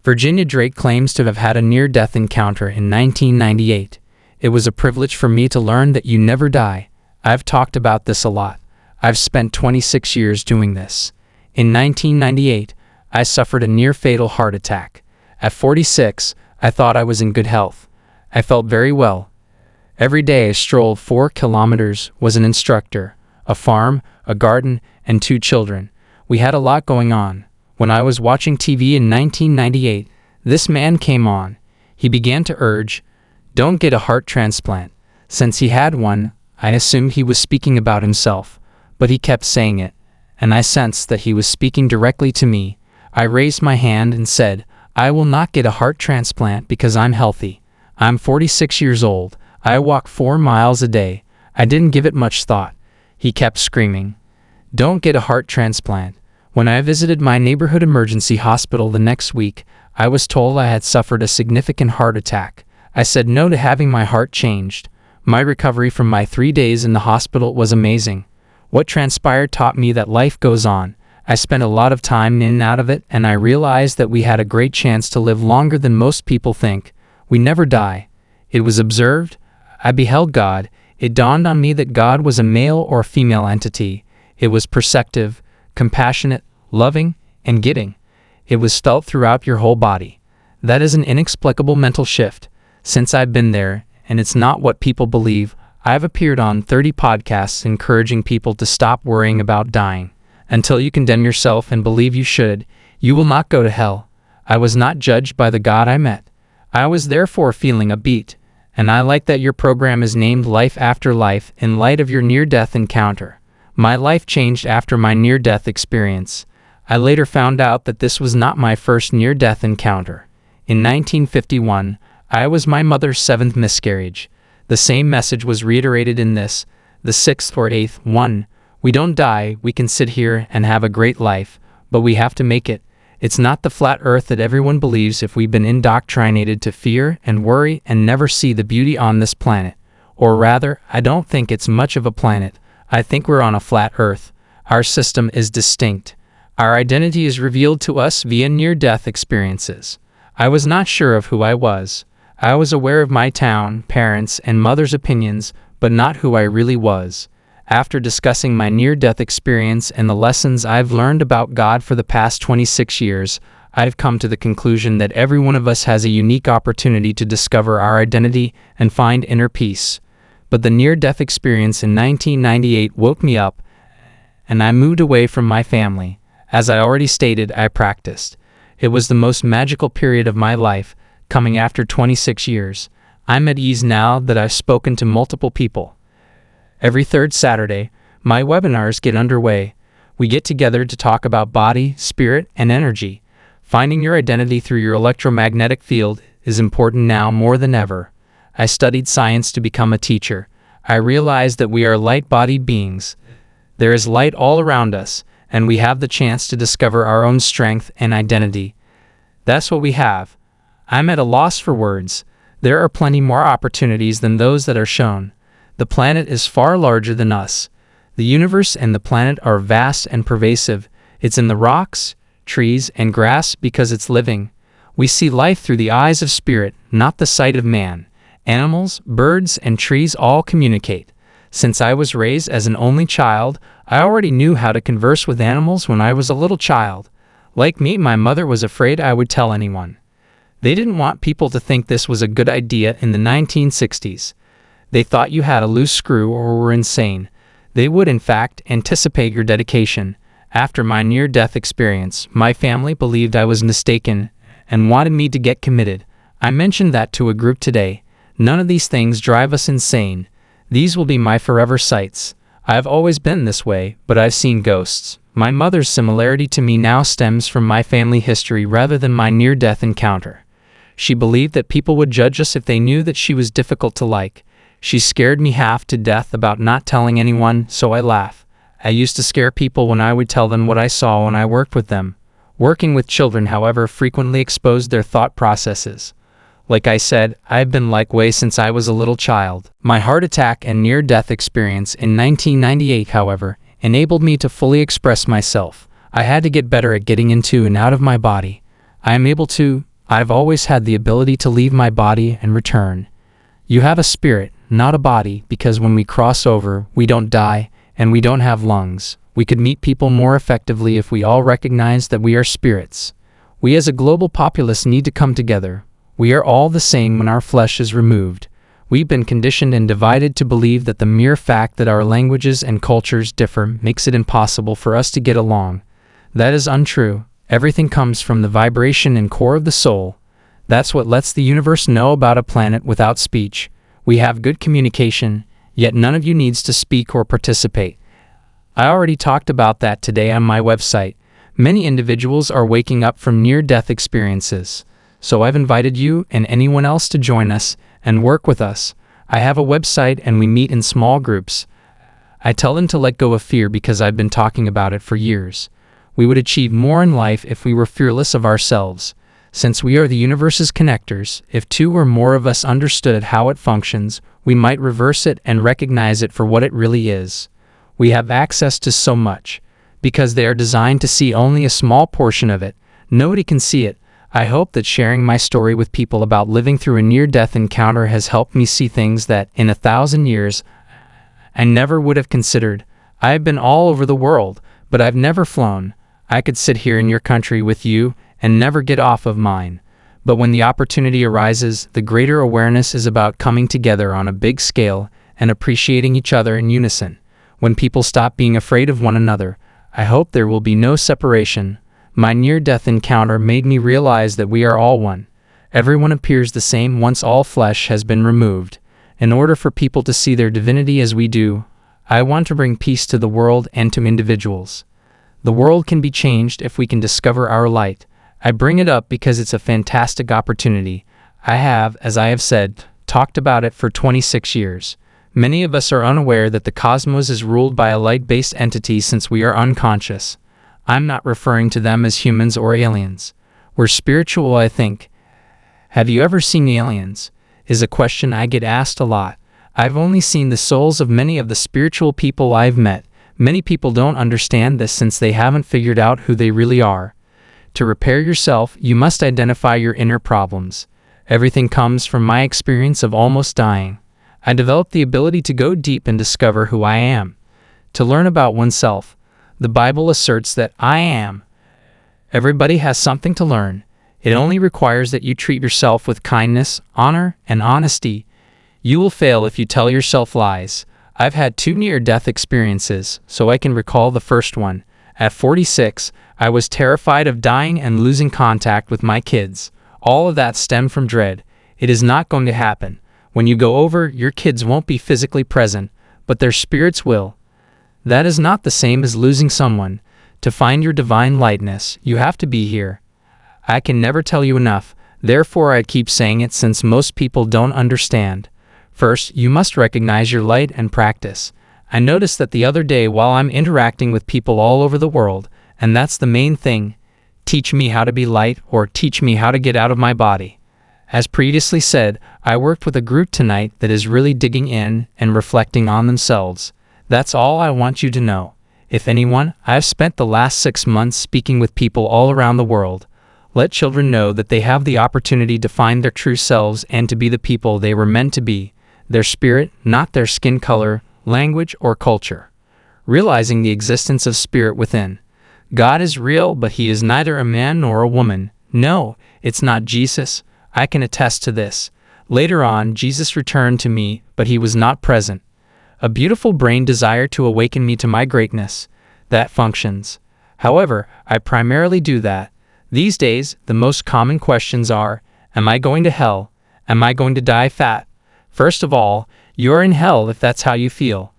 Virginia Drake claims to have had a near-death encounter in 1998. It was a privilege for me to learn that you never die. I've talked about this a lot. I've spent 26 years doing this. In 1998, I suffered a near-fatal heart attack. At 46, I thought I was in good health. I felt very well. Every day I strolled 4 kilometers, was an instructor, a farm, a garden, and 2 children. We had a lot going on. When I was watching TV in 1998, this man came on. He began to urge, "Don't get a heart transplant." Since he had one, I assumed he was speaking about himself, but he kept saying it, and I sensed that he was speaking directly to me. I raised my hand and said, "I will not get a heart transplant because I'm healthy. I'm 46 years old. I walk 4 miles a day." I didn't give it much thought. He kept screaming, "Don't get a heart transplant." When I visited my neighborhood emergency hospital the next week, I was told I had suffered a significant heart attack. I said no to having my heart changed. My recovery from my 3 days in the hospital was amazing. What transpired taught me that life goes on. I spent a lot of time in and out of it, and I realized that we had a great chance to live longer than most people think. We never die. It was observed. I beheld God. It dawned on me that God was a male or female entity. It was perceptive, compassionate, loving, and giving. It was felt throughout your whole body. That is an inexplicable mental shift. Since I've been there, and it's not what people believe, I've appeared on 30 podcasts encouraging people to stop worrying about dying. Until you condemn yourself and believe you should, you will not go to hell. I was not judged by the God I met. I was therefore feeling a beat, and I like that your program is named Life After Life in light of your near-death encounter. My life changed after my near-death experience. I later found out that this was not my first near-death encounter. In 1951, I was my mother's 7th miscarriage. The same message was reiterated in this, the 6th or 8th one. We don't die, we can sit here and have a great life, but we have to make it. It's not the flat earth that everyone believes if we've been indoctrinated to fear and worry and never see the beauty on this planet. Or rather, I don't think it's much of a planet. I think we're on a flat earth. Our system is distinct. Our identity is revealed to us via near-death experiences. I was not sure of who I was. I was aware of my town, parents, and mother's opinions, but not who I really was. After discussing my near-death experience and the lessons I've learned about God for the past 26 years, I've come to the conclusion that every one of us has a unique opportunity to discover our identity and find inner peace. But the near-death experience in 1998 woke me up, and I moved away from my family. As I already stated, I practiced. It was the most magical period of my life, coming after 26 years. I'm at ease now that I've spoken to multiple people. Every 3rd Saturday, my webinars get underway. We get together to talk about body, spirit, and energy. Finding your identity through your electromagnetic field is important now more than ever. I studied science to become a teacher. I realized that we are light-bodied beings. There is light all around us, and we have the chance to discover our own strength and identity. That's what we have. I'm at a loss for words. There are plenty more opportunities than those that are shown. The planet is far larger than us. The universe and the planet are vast and pervasive. It's in the rocks, trees, and grass because it's living. We see life through the eyes of spirit, not the sight of man. Animals, birds, and trees all communicate. Since I was raised as an only child, I already knew how to converse with animals when I was a little child. Like me, my mother was afraid I would tell anyone. They didn't want people to think this was a good idea in the 1960s. They thought you had a loose screw or were insane. They would, in fact, anticipate your dedication. After my near-death experience, my family believed I was mistaken and wanted me to get committed. I mentioned that to a group today. None of these things drive us insane. These will be my forever sights. I have always been this way, but I've seen ghosts. My mother's similarity to me now stems from my family history rather than my near-death encounter. She believed that people would judge us if they knew that she was difficult to like. She scared me half to death about not telling anyone, so I laugh. I used to scare people when I would tell them what I saw when I worked with them. Working with children, however, frequently exposed their thought processes. Like I said, I've been like way since I was a little child. My heart attack and near-death experience in 1998, however, enabled me to fully express myself. I had to get better at getting into and out of my body. I am able to I've always had the ability to leave my body and return. You have a spirit, not a body, because when we cross over, we don't die, and we don't have lungs. We could meet people more effectively if we all recognize that we are spirits. We as a global populace need to come together. We are all the same when our flesh is removed. We've been conditioned and divided to believe that the mere fact that our languages and cultures differ makes it impossible for us to get along. That is untrue. Everything comes from the vibration and core of the soul. That's what lets the universe know about a planet without speech. We have good communication, yet none of you needs to speak or participate. I already talked about that today on my website. Many individuals are waking up from near-death experiences. So I've invited you and anyone else to join us and work with us. I have a website and we meet in small groups. I tell them to let go of fear because I've been talking about it for years. We would achieve more in life if we were fearless of ourselves. Since we are the universe's connectors, if two or more of us understood how it functions, we might reverse it and recognize it for what it really is. We have access to so much. Because they are designed to see only a small portion of it, nobody can see it. I hope that sharing my story with people about living through a near-death encounter has helped me see things that, in 1,000 years, I never would have considered. I have been all over the world, but I've never flown. I could sit here in your country with you and never get off of mine. But when the opportunity arises, the greater awareness is about coming together on a big scale and appreciating each other in unison. When people stop being afraid of one another, I hope there will be no separation. My near-death encounter made me realize that we are all one. Everyone appears the same once all flesh has been removed. In order for people to see their divinity as we do, I want to bring peace to the world and to individuals. The world can be changed if we can discover our light. I bring it up because it's a fantastic opportunity. I have, as I have said, talked about it for 26 years. Many of us are unaware that the cosmos is ruled by a light-based entity since we are unconscious. I'm not referring to them as humans or aliens. We're spiritual, I think. Have you ever seen aliens? Is a question I get asked a lot. I've only seen the souls of many of the spiritual people I've met. Many people don't understand this since they haven't figured out who they really are. To repair yourself, you must identify your inner problems. Everything comes from my experience of almost dying. I developed the ability to go deep and discover who I am. To learn about oneself, the Bible asserts that I am. Everybody has something to learn. It only requires that you treat yourself with kindness, honor, and honesty. You will fail if you tell yourself lies. I've had 2 near-death experiences, so I can recall the first one. At 46, I was terrified of dying and losing contact with my kids. All of that stemmed from dread. It is not going to happen. When you go over, your kids won't be physically present, but their spirits will. That is not the same as losing someone. To find your divine lightness, you have to be here. I can never tell you enough, therefore I keep saying it since most people don't understand. First, you must recognize your light and practice. I noticed that the other day while I'm interacting with people all over the world, and that's the main thing. Teach me how to be light, or teach me how to get out of my body. As previously said, I worked with a group tonight that is really digging in and reflecting on themselves. That's all I want you to know. If anyone, I've spent the last 6 months speaking with people all around the world. Let children know that they have the opportunity to find their true selves and to be the people they were meant to be. Their spirit, not their skin color, language, or culture. Realizing the existence of spirit within. God is real, but he is neither a man nor a woman. No, it's not Jesus. I can attest to this. Later on, Jesus returned to me, but he was not present. A beautiful brain desire to awaken me to my greatness. That functions. However, I primarily do that. These days, the most common questions are, am I going to hell? Am I going to die fat? First of all, you're in hell if that's how you feel.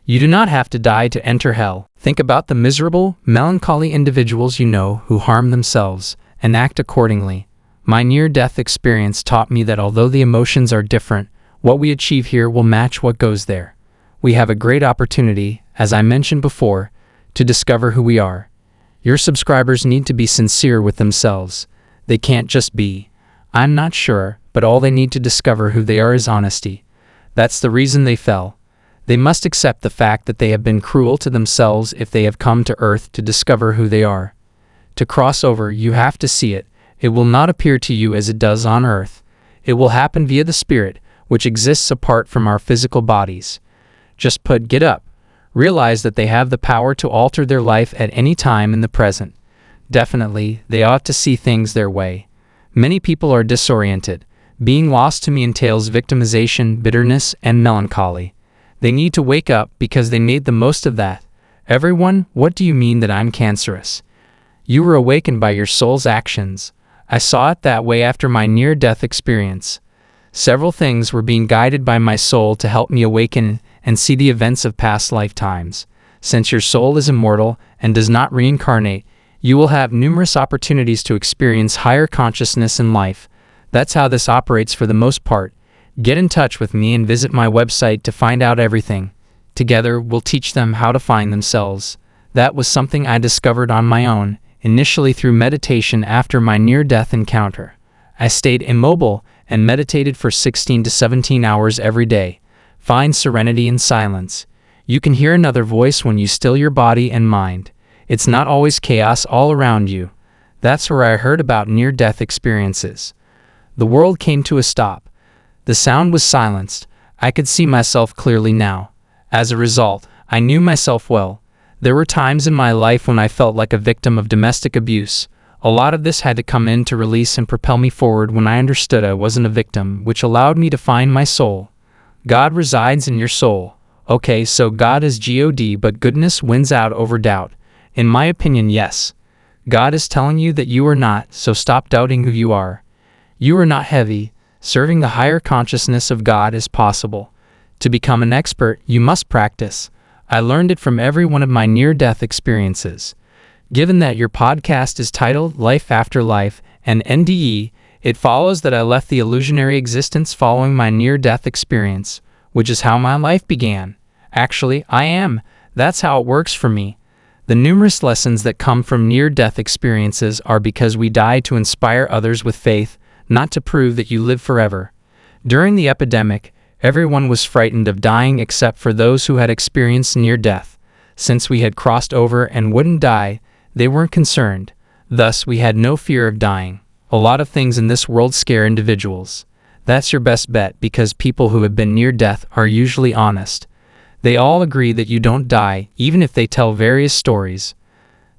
You do not have to die to enter hell. Think about the miserable, melancholy individuals you know who harm themselves, and act accordingly. My near-death experience taught me that although the emotions are different, what we achieve here will match what goes there. We have a great opportunity, as I mentioned before, to discover who we are. Your subscribers need to be sincere with themselves. They can't just be, I'm not sure, but all they need to discover who they are is honesty. That's the reason they fell. They must accept the fact that they have been cruel to themselves if they have come to Earth to discover who they are. To cross over, you have to see it. It will not appear to you as it does on earth. It will happen via the Spirit, which exists apart from our physical bodies. Just get up. Realize that they have the power to alter their life at any time in the present. Definitely, they ought to see things their way. Many people are disoriented. Being lost to me entails victimization, bitterness, and melancholy. They need to wake up because they made the most of that. Everyone, what do you mean that I'm cancerous? You were awakened by your soul's actions. I saw it that way after my near-death experience. Several things were being guided by my soul to help me awaken and see the events of past lifetimes. Since your soul is immortal and does not reincarnate, you will have numerous opportunities to experience higher consciousness in life. That's how this operates for the most part. Get in touch with me and visit my website to find out everything. Together, we'll teach them how to find themselves. That was something I discovered on my own, initially through meditation after my near-death encounter. I stayed immobile and meditated for 16 to 17 hours every day. Find serenity in silence. You can hear another voice when you still your body and mind. It's not always chaos all around you. That's where I heard about near-death experiences. The world came to a stop. The sound was silenced. I could see myself clearly now. As a result, I knew myself well. There were times in my life when I felt like a victim of domestic abuse. A lot of this had to come in to release and propel me forward when I understood I wasn't a victim, which allowed me to find my soul. God resides in your soul. Okay, so God is God, but goodness wins out over doubt. In my opinion, yes. God is telling you that you are not, so stop doubting who you are. You are not heavy. Serving the higher consciousness of God is possible. To become an expert, you must practice. I learned it from every one of my near-death experiences. Given that your podcast is titled Life After Life and NDE, it follows that I left the illusionary existence following my near-death experience, which is how my life began. Actually, I am. That's how it works for me. The numerous lessons that come from near-death experiences are because we die to inspire others with faith, not to prove that you live forever. During the epidemic, everyone was frightened of dying except for those who had experienced near death. Since we had crossed over and wouldn't die, they weren't concerned. Thus, we had no fear of dying. A lot of things in this world scare individuals. That's your best bet because people who have been near death are usually honest. They all agree that you don't die, even if they tell various stories.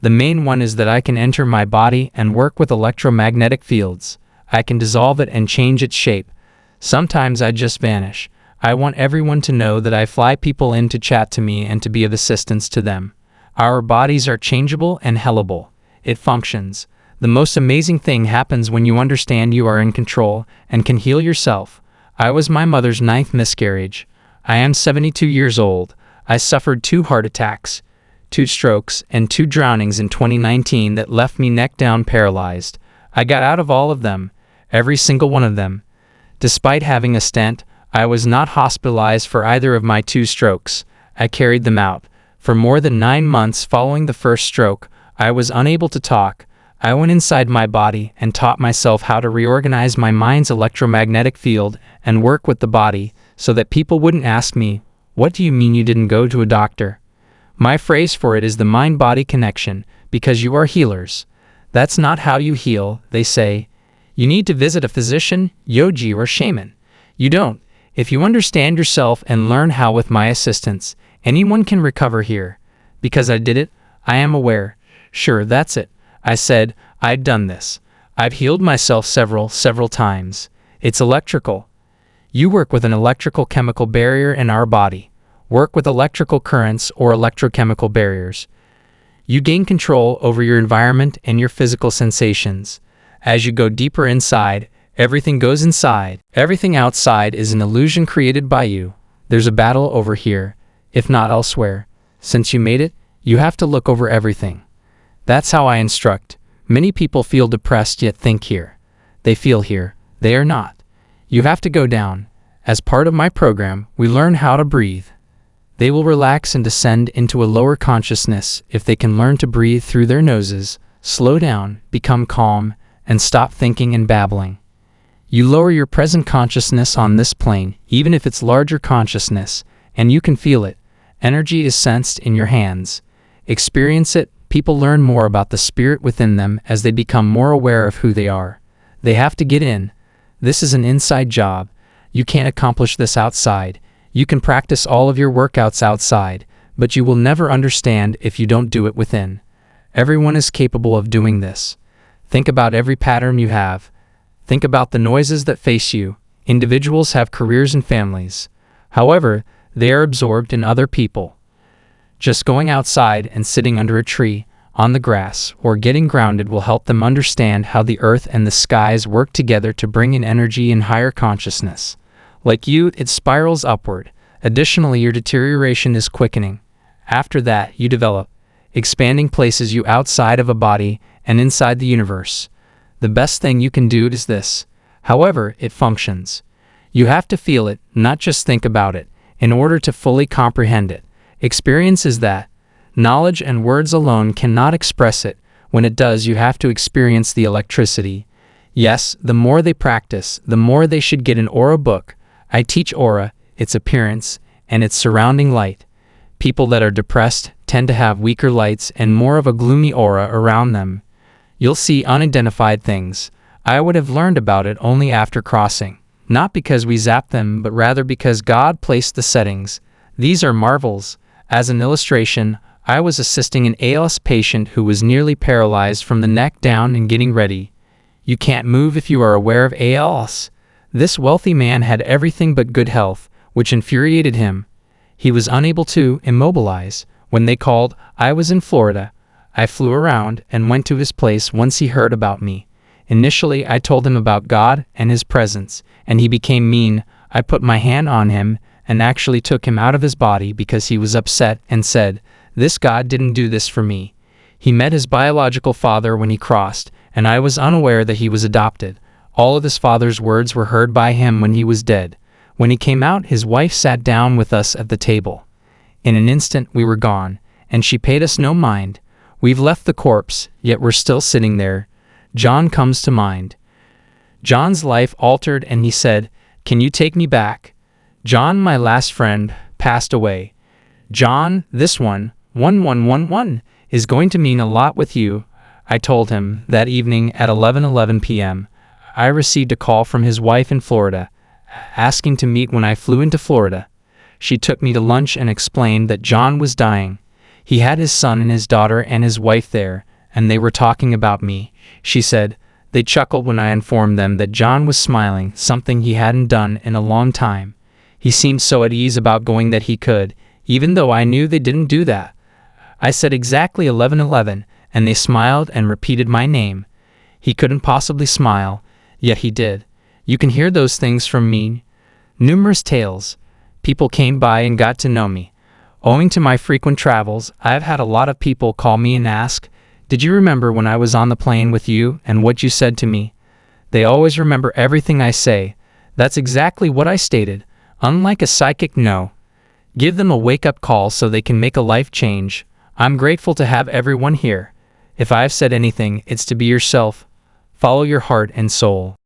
The main one is that I can enter my body and work with electromagnetic fields. I can dissolve it and change its shape. Sometimes I just vanish. I want everyone to know that I fly people in to chat to me and to be of assistance to them. Our bodies are changeable and hellable. It functions. The most amazing thing happens when you understand you are in control and can heal yourself. I was my mother's 9th miscarriage. I am 72 years old. I suffered 2 heart attacks, 2 strokes, and 2 drownings in 2019 that left me neck down paralyzed. I got out of all of them, every single one of them. Despite having a stent, I was not hospitalized for either of my 2 strokes. I carried them out. For more than 9 months following the first stroke, I was unable to talk. I went inside my body and taught myself how to reorganize my mind's electromagnetic field and work with the body so that people wouldn't ask me, "What do you mean you didn't go to a doctor?" My phrase for it is the mind-body connection, because you are healers. That's not how you heal, they say. You need to visit a physician, yogi, or shaman. You don't. If you understand yourself and learn how with my assistance, anyone can recover here. Because I did it, I am aware. Sure, that's it. I said, I'd done this. I've healed myself several times. It's electrical. You work with an electrical chemical barrier in our body. Work with electrical currents or electrochemical barriers. You gain control over your environment and your physical sensations. As you go deeper inside, everything goes inside. Everything outside is an illusion created by you. There's a battle over here, if not elsewhere. Since you made it, you have to look over everything. That's how I instruct. Many people feel depressed yet think here. They feel here. They are not. You have to go down. As part of my program, we learn how to breathe. They will relax and descend into a lower consciousness if they can learn to breathe through their noses, slow down, become calm, and stop thinking and babbling. You lower your present consciousness on this plane, even if it's larger consciousness, and you can feel it. Energy is sensed in your hands. Experience it, People learn more about the spirit within them as they become more aware of who they are. They have to get in. This is an inside job. You can't accomplish this outside. You can practice all of your workouts outside, but you will never understand if you don't do it within. Everyone is capable of doing this. Think about every pattern you have. Think about the noises that face you. Individuals have careers and families. However, they are absorbed in other people. Just going outside and sitting under a tree, on the grass, or getting grounded will help them understand how the earth and the skies work together to bring in energy and higher consciousness. Like you, it spirals upward. Additionally, your deterioration is quickening. After that, you develop. Expanding places you outside of a body and inside the universe. The best thing you can do is this. However, it functions. You have to feel it, not just think about it, in order to fully comprehend it. Experience is that. Knowledge and words alone cannot express it. When it does, you have to experience the electricity. Yes, the more they practice, the more they should get an aura book. I teach aura, its appearance, and its surrounding light. People that are depressed tend to have weaker lights and more of a gloomy aura around them. You'll see unidentified things. I would have learned about it only after crossing. Not because we zapped them, but rather because God placed the settings. These are marvels. As an illustration, I was assisting an ALS patient who was nearly paralyzed from the neck down and getting ready. You can't move if you are aware of ALS. This wealthy man had everything but good health, which infuriated him. He was unable to immobilize. When they called, I was in Florida. I flew around and went to his place once he heard about me. Initially, I told him about God and His presence, and he became mean. I put my hand on him and actually took him out of his body because he was upset and said, "This God didn't do this for me." He met his biological father when he crossed, and I was unaware that he was adopted. All of his father's words were heard by him when he was dead. When he came out, his wife sat down with us at the table. In an instant, we were gone, and she paid us no mind. We've left the corpse, yet we're still sitting there. John comes to mind. John's life altered, and he said, "Can you take me back?" John, my last friend, passed away. John, this one, 1111, is going to mean a lot with you. I told him that evening at 11:11 p.m. I received a call from his wife in Florida, asking to meet when I flew into Florida. She took me to lunch and explained that John was dying. He had his son and his daughter and his wife there, and they were talking about me. She said, they chuckled when I informed them that John was smiling, something he hadn't done in a long time. He seemed so at ease about going that he could, even though I knew they didn't do that. I said exactly 11:11, and they smiled and repeated my name. He couldn't possibly smile, yet he did. You can hear those things from me. Numerous tales. People came by and got to know me. Owing to my frequent travels, I've had a lot of people call me and ask, "Did you remember when I was on the plane with you and what you said to me?" They always remember everything I say. That's exactly what I stated. Unlike a psychic, no. Give them a wake-up call so they can make a life change. I'm grateful to have everyone here. If I've said anything, it's to be yourself. Follow your heart and soul.